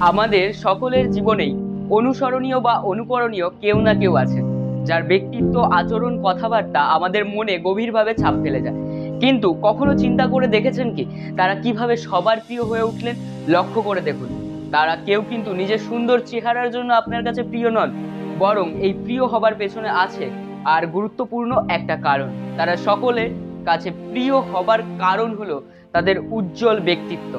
আমাদের সকলের জীবনেই অনুসরণীয় বা অনুকরণীয় কেউ না কেউ আছেন, যার ব্যক্তিত্ব, আচরণ, কথাবার্তা আমাদের মনে গভীরভাবে ছাপ ফেলে যায়। কিন্তু কখনো চিন্তা করে দেখেছেন কি, তারা কিভাবে সবার প্রিয় হয়ে উঠলেন? লক্ষ্য করে দেখুন, তারা কেউ কিন্তু নিজের সুন্দর চেহারার জন্য আপনার কাছে প্রিয় নন, বরং এই প্রিয় হবার পেছনে আছে আর গুরুত্বপূর্ণ একটা কারণ। তারা সকলের কাছে প্রিয় হবার কারণ হলো তাদের উজ্জ্বল ব্যক্তিত্ব।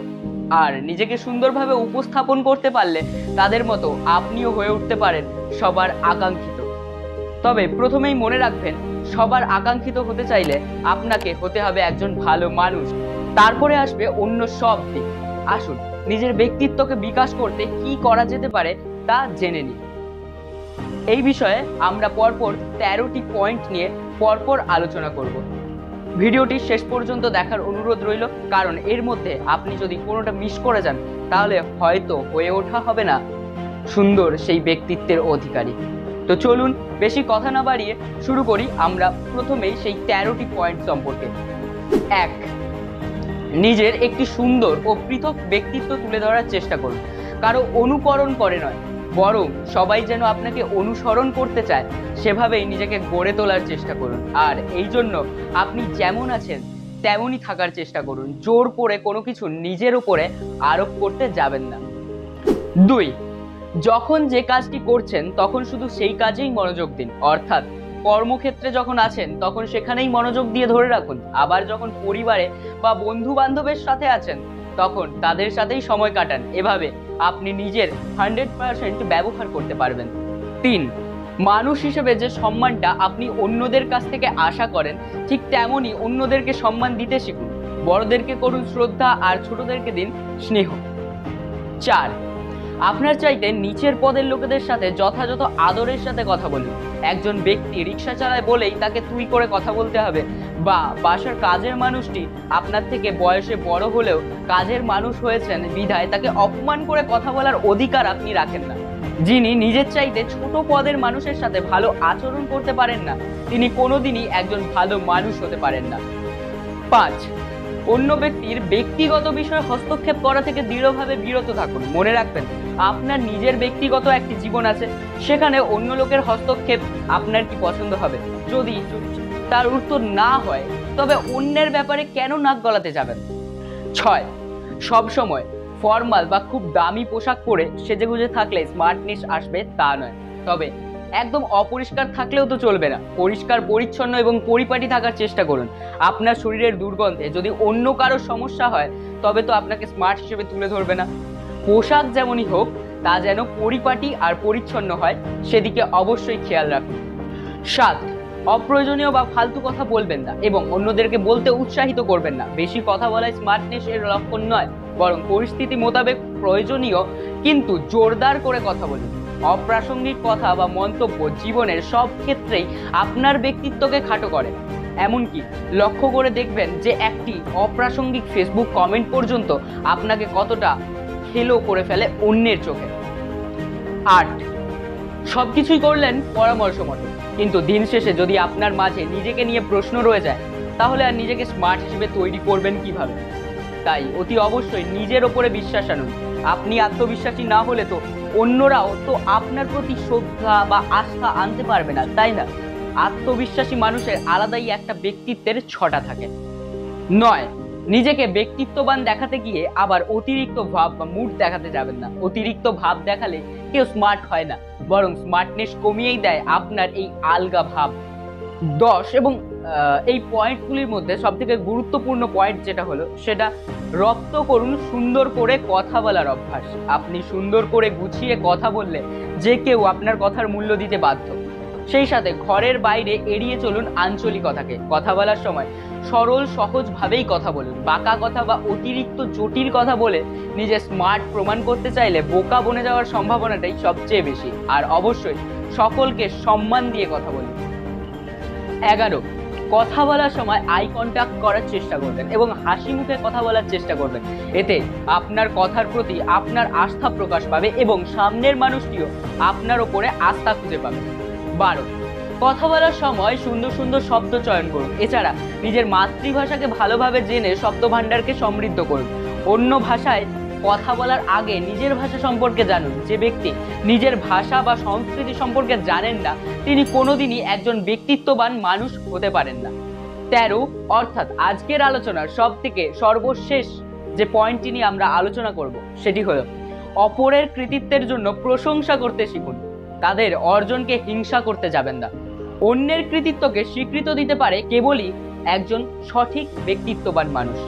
আর নিজেকে সুন্দরভাবে উপস্থাপন করতে পারলে তাদের মতো আপনিও হয়ে উঠতে পারেন সবার আকাঙ্ক্ষিত। তবে প্রথমেই মনে রাখবেন, সবার আকাঙ্ক্ষিত হতে চাইলে আপনাকে হতে হবে একজন ভালো মানুষ, তারপরে আসবে অন্য সব দিক। আসুন নিজের ব্যক্তিত্বকে বিকাশ করতে কি করা যেতে পারে তা জেনে নিই। এই বিষয়ে আমরা পরপর 13টি পয়েন্ট নিয়ে পরপর আলোচনা করব। ভিডিওটি শেষ পর্যন্ত দেখার অনুরোধ রইল, কারণ এর মধ্যে আপনি যদি কোনোটা মিস করে যান তাহলে হয়তো হয়ে ওঠা হবে না সুন্দর সেই ব্যক্তিত্বের অধিকারী। তো চলুন বেশি কথা না বাড়িয়ে শুরু করি আমরা প্রথমেই সেই 13টি পয়েন্ট সম্পর্কে। 1. নিজের একটি সুন্দর ও পৃথক ব্যক্তিত্ব তুলে ধরার চেষ্টা করুন। কারো অনুকরণ করে নয়, বরং সবাই যেন আপনাকে অনুসরণ করতে চায় সেভাবেই নিজেকে গড়ে তোলার চেষ্টা করুন। আর এই জন্য আপনি যেমন আছেন তেমনই থাকার চেষ্টা করুন। জোর করে কোনো কিছু নিজের উপরে আরোপ করতে যাবেন না। 2. যখন যে কাজটি করছেন তখন শুধু সেই কাজেই মনোযোগ দিন। অর্থাৎ কর্মক্ষেত্রে যখন আছেন তখন সেখানেই মনোযোগ দিয়ে ধরে রাখুন। আবার যখন পরিবারে বা বন্ধু বান্ধবের সাথে আছেন তখন তাদের সাথেই সময় কাটান। এভাবে আপনি নিজের 100% ব্যবহার করতে পারবেন। 3. মানুষ হিসেবে যে সম্মানটা আপনি অন্যদের কাছ থেকে আশা করেন, ঠিক তেমনই অন্যদেরকে সম্মান দিতে শিখুন। বড়দেরকে করুন শ্রদ্ধা আর ছোটদেরকে দিন স্নেহ। 4. আপনার চাইতে নিচের পদের লোকেদের সাথে যথাযথ আদরের সাথে কথা বলুন। একজন ব্যক্তি রিক্সা চালায় বলেই তাকে তুই করে কথা বলতে হবে, বা বাসার কাজের মানুষটি আপনার থেকে বয়সে বড় হলেও কাজের মানুষ হয়েছেন বিধায় তাকে অপমান করে কথা বলার অধিকার আপনি রাখেন না। যিনি নিজের চাইতে ছোট পদের মানুষের সাথে ভালো আচরণ করতে পারেন না, তিনি কোনোদিনই একজন ভালো মানুষ হতে পারেন না। 5. অন্য ব্যক্তির ব্যক্তিগত বিষয়ে হস্তক্ষেপ করা থেকে দৃঢ়ভাবে বিরত থাকুন। মনে রাখবেন, আপনার নিজের ব্যক্তিগত একটি জীবন আছে, সেখানে অন্য লোকের হস্তক্ষেপ আপনার কি পছন্দ হবে? যদি তার উত্তর না হয় তবে অন্যের ব্যাপারে কেন নাক গলাতে যাবেন? 6. সব সময় ফর্মাল বা খুব দামি পোশাক পরে সেজেগুজে থাকলে স্মার্টনেস আসবে তা নয়, তবে একদম অপরিষ্কার থাকলেও তো চলবে না। পরিষ্কার পরিচ্ছন্ন এবং পরিপাটি থাকার চেষ্টা করুন। আপনার শরীরের দুর্গন্ধে যদি অন্য কারোর সমস্যা হয় তবে তো আপনাকে স্মার্ট হিসেবে তুলে ধরবে না। পোশাক যেমনই হোক তা যেন পরিপাটি আর পরিচ্ছন্ন হয়, সেদিকে অবশ্যই খেয়াল রাখুন। 7. অপ্রয়োজনীয় বা ফালতু কথা বলবেন না এবং অন্যদেরকে বলতে উৎসাহিত করবেন না। বেশি কথা বলায় স্মার্টনেস এর লক্ষণ নয়, বরং পরিস্থিতি মোতাবেক প্রয়োজনীয় কিন্তু জোরদার করে কথা বলুন। অপ্রাসঙ্গিক কথা বা মন্তব্য জীবনের সব ক্ষেত্রেই আপনার ব্যক্তিত্বকে খাটো করে। এমনকি লক্ষ্য করে দেখবেন যে একটি অপ্রাসঙ্গিক ফেসবুক কমেন্ট পর্যন্ত আপনাকে কতটা হেলো করে ফেলে অন্যের চোখে। 8. সবকিছুই করলেন পরামর্শ মতো, কিন্তু দিন শেষে যদি আপনার মাঝে নিজেকে নিয়ে প্রশ্ন রয়ে যায় তাহলে আর নিজেকে স্মার্ট হিসেবে তৈরি করবেন কিভাবে? তাই অতি অবশ্যই নিজের ওপরে বিশ্বাস আনুন। আপনি আত্মবিশ্বাসী না হলে তো অন্যরাও তো আপনার প্রতি শ্রদ্ধা বা আস্থা আনতে পারবে না, তাই না? আত্মবিশ্বাসী মানুষের আলাদাই একটা ব্যক্তিত্বের ছটা থাকে। 9. নিজেকে ব্যক্তিত্ববান দেখাতে গিয়ে আবার অতিরিক্ত ভাব বা মুড দেখাতে যাবেন না। অতিরিক্ত ভাব দেখালে কেউ স্মার্ট হয় না, বরং স্মার্টনেস কমিয়েই দেয় আপনার এই আলগা ভাব। 10 এবং এই পয়েন্টগুলির মধ্যে সব থেকে গুরুত্বপূর্ণ পয়েন্ট যেটা হলো সেটা রপ্ত করুন সুন্দর করে কথা বলার অভ্যাস। আপনি সুন্দর করে গুছিয়ে কথা বললে যে কেউ আপনার কথার মূল্য দিতে বাধ্য। সেই সাথে ঘরের বাইরে এড়িয়ে চলুন আঞ্চলিকতাকে। কথা বলার সময় সরল সহজভাবেই কথা বলুন। বাঁকা কথা বা অতিরিক্ত জটিল কথা বলে নিজে স্মার্ট প্রমাণ করতে চাইলে বোকা বনে যাওয়ার সম্ভাবনাটাই সবচেয়ে বেশি। আর অবশ্যই সকলকে সম্মান দিয়ে কথা বলুন। 11. কথা বলার সময় আই কন্ট্যাক্ট করার চেষ্টা করবেন এবং হাসি মুখে কথা বলার চেষ্টা করবেন। এতে আপনার কথার প্রতি আপনার আস্থা প্রকাশ পাবে এবং সামনের মানুষটিও আপনার ওপরে আস্থা খুঁজে পাবে। 12. কথা বলার সময় সুন্দর সুন্দর শব্দ চয়ন করুন। এছাড়া নিজের মাতৃভাষাকে ভালোভাবে জেনে শব্দ ভাণ্ডারকে সমৃদ্ধ করুন। অন্য ভাষায় কথা বলার আগে নিজের ভাষা সম্পর্কে জানুন। যে ব্যক্তি নিজের ভাষা বা সংস্কৃতি সম্পর্কে জানেন না, তিনি কোনোদিনই একজন ব্যক্তিত্ববান মানুষ হতে পারেন না। 13 অর্থাৎ আজকের আলোচনার সব থেকে সর্বশেষ যে পয়েন্টটি নিয়ে আমরা আলোচনা করব সেটি হলো অপরের কৃতিত্বের জন্য প্রশংসা করতে শিখুন। তাদের অর্জনকে হিংসা করতে যাবেন না। অন্যের কৃতিত্বকে স্বীকৃত দিতে পারে কেবলই একজন সঠিক ব্যক্তিত্ববান মানুষ।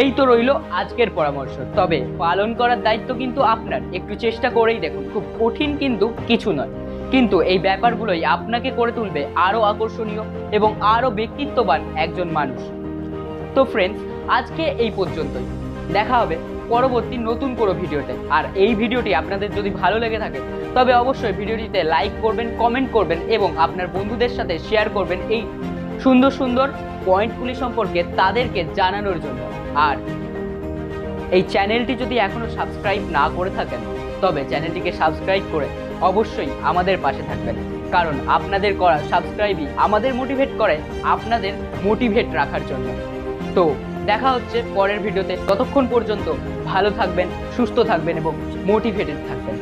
এই তো রইল আজকের পরামর্শ, তবে পালন করার দায়িত্ব কিন্তু আপনার। একটু চেষ্টা করেই দেখুন, খুব কঠিন কিন্তু কিছু নয়, কিন্তু এই ব্যাপারগুলোই আপনাকে করে তুলবে আরো আকর্ষণীয় এবং আরো ব্যক্তিত্ববান একজন মানুষ। তো ফ্রেন্ডস, আজকে এই পর্যন্তই। দেখা হবে পরবর্তী নতুন কোনো ভিডিওতে। আর এই ভিডিওটি আপনাদের যদি ভালো লেগে থাকে তবে অবশ্যই ভিডিওটিতে লাইক করবেন, কমেন্ট করবেন এবং আপনার বন্ধুদের সাথে শেয়ার করবেন এই সুন্দর সুন্দর পয়েন্টগুলি সম্পর্কে তাদেরকে জানানোর জন্য। আর এই চ্যানেলটি যদি এখনো সাবস্ক্রাইব না করে থাকেন তবে চ্যানেলটিকে সাবস্ক্রাইব করে অবশ্যই আমাদের পাশে থাকবেন, কারণ আপনাদের করা সাবস্ক্রাইবই আমাদের মোটিভেট করে আপনাদের মোটিভেট রাখার জন্য। তো দেখা হচ্ছে পরের ভিডিওতে। ততক্ষণ পর্যন্ত ভালো থাকবেন, সুস্থ থাকবেন এবং মোটিভেটেড থাকবেন।